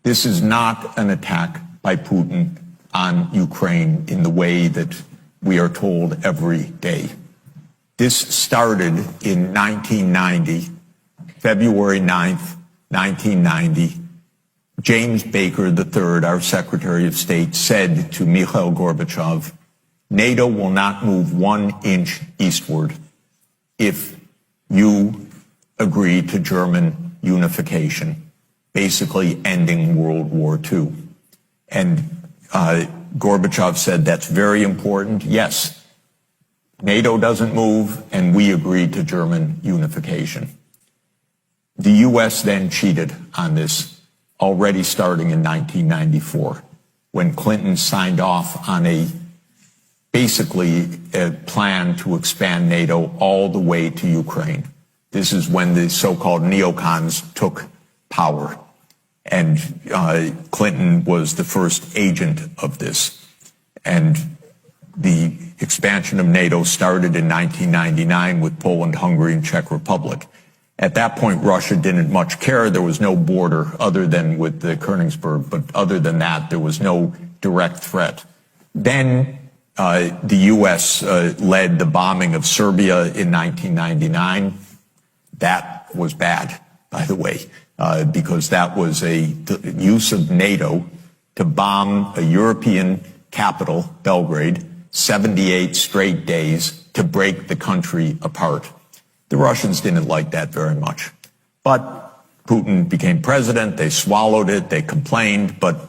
This is not an attack by Putin on Ukraine in the way that we are told every day. This started in 1990, February 9th, 1990. James Baker III, our Secretary of State, said to Mikhail Gorbachev, NATO will not move 1 inch eastward if you agree to German unification, basically ending World War II. And Gorbachev said, that's very important. Yes, NATO doesn't move, and we agree to German unification. The U.S. then cheated on this, already starting in 1994, when Clinton signed off on basically a plan to expand NATO all the way to Ukraine. This is when the so-called neocons took power, and Clinton was the first agent of this. And the expansion of NATO started in 1999 with Poland, Hungary, and Czech Republic. At that point, Russia didn't much care. There was no border other than with the Königsberg, but other than that, there was no direct threat. Then the U.S. led the bombing of Serbia in 1999. That was bad, by the way, because that was a use of NATO to bomb a European capital, Belgrade, 78 straight days to break the country apart. The Russians didn't like that very much. But Putin became president, they swallowed it, they complained, but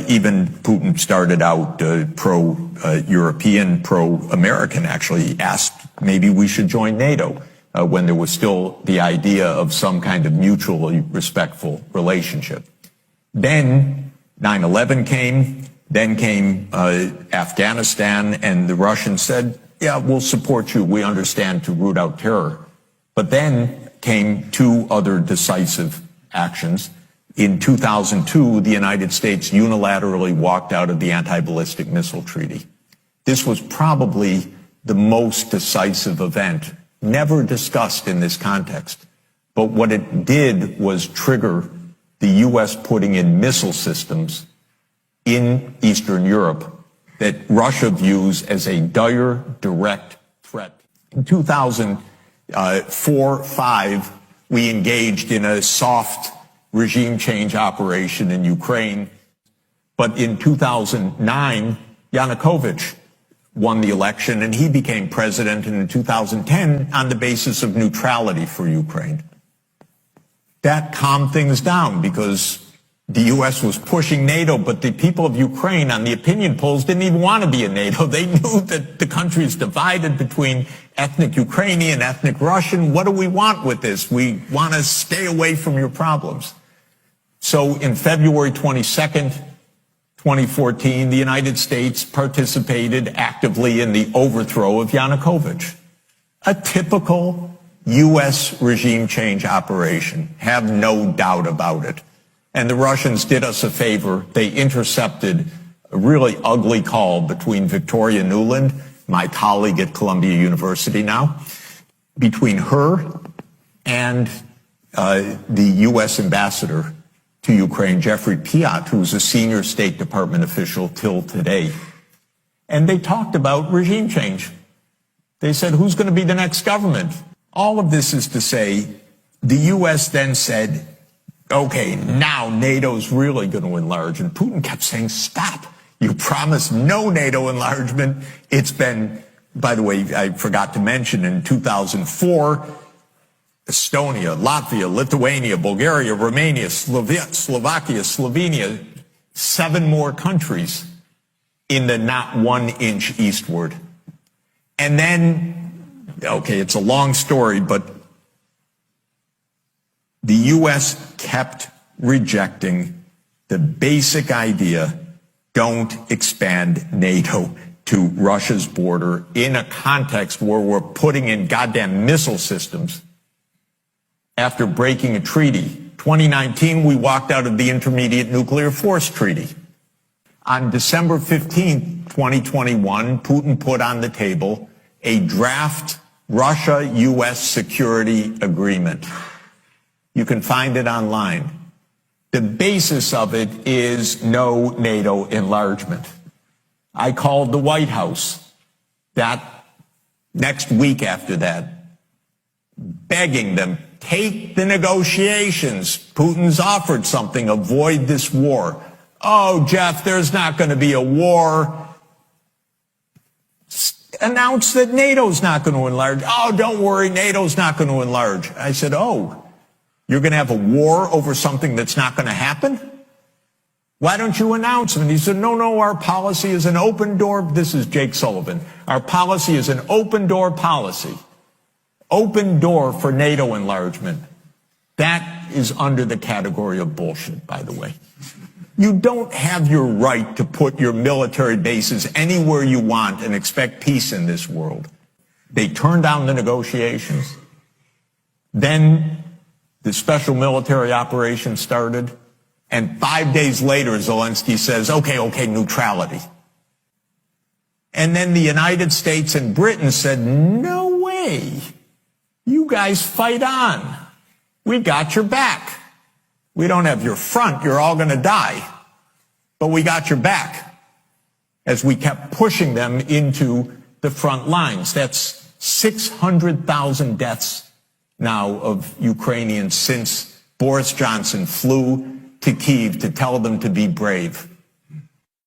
even Putin started out pro-European, pro-American, actually. He asked maybe we should join NATO when there was still the idea of some kind of mutually respectful relationship. Then 9/11 came, then came Afghanistan, and the Russians said, yeah, we'll support you, we understand, to root out terror. But then came 2 other decisive actions. In 2002, the United States unilaterally walked out of the anti-ballistic missile treaty. This was probably the most decisive event, never discussed in this context. But what it did was trigger the U.S. putting in missile systems in Eastern Europe that Russia views as a dire, direct threat. In 2004-05, we engaged in a soft regime change operation in Ukraine. But in 2009, Yanukovych won the election and he became president in 2010 on the basis of neutrality for Ukraine. That calmed things down because the U.S. was pushing NATO, but the people of Ukraine on the opinion polls didn't even want to be in NATO. They knew that the country is divided between ethnic Ukrainian, ethnic Russian. What do we want with this? We want to stay away from your problems. So in February 22nd, 2014, the United States participated actively in the overthrow of Yanukovych. A typical U.S. regime change operation, have no doubt about it. And the Russians did us a favor. They intercepted a really ugly call between Victoria Nuland, my colleague at Columbia University now, between her and the U.S. ambassador to Ukraine, Jeffrey Piat, who's a senior State Department official till today. And they talked about regime change. They said, who's going to be the next government? All of this is to say, the U.S. then said, okay, now NATO's really going to enlarge. And Putin kept saying, stop. You promised no NATO enlargement. It's been, by the way, I forgot to mention, in 2004, Estonia, Latvia, Lithuania, Bulgaria, Romania, Slovakia, Slovenia, 7 more countries in the not 1 inch eastward. And then, okay, it's a long story, but the U.S. kept rejecting the basic idea, don't expand NATO to Russia's border in a context where we're putting in goddamn missile systems. After breaking a treaty, 2019, we walked out of the Intermediate Nuclear Force Treaty. On December 15, 2021, Putin put on the table a draft Russia-U.S. security agreement. You can find it online. The basis of it is no NATO enlargement. I called the White House that next week after that, begging them, take the negotiations. Putin's offered something, avoid this war. Oh, Jeff, there's not going to be a war. Announce that NATO's not going to enlarge. Oh, don't worry, NATO's not going to enlarge. I said, oh, you're going to have a war over something that's not going to happen? Why don't you announce them? And he said, no, our policy is an open door. This is Jake Sullivan. Our policy is an open door policy. Open door for NATO enlargement. That is under the category of bullshit, by the way. You don't have your right to put your military bases anywhere you want and expect peace in this world. They turned down the negotiations. Then the special military operation started. And 5 days later, Zelensky says, okay, neutrality. And then the United States and Britain said, no way. You guys fight on. We got your back. We don't have your front. You're all going to die. But we got your back as we kept pushing them into the front lines. That's 600,000 deaths now of Ukrainians since Boris Johnson flew to Kyiv to tell them to be brave.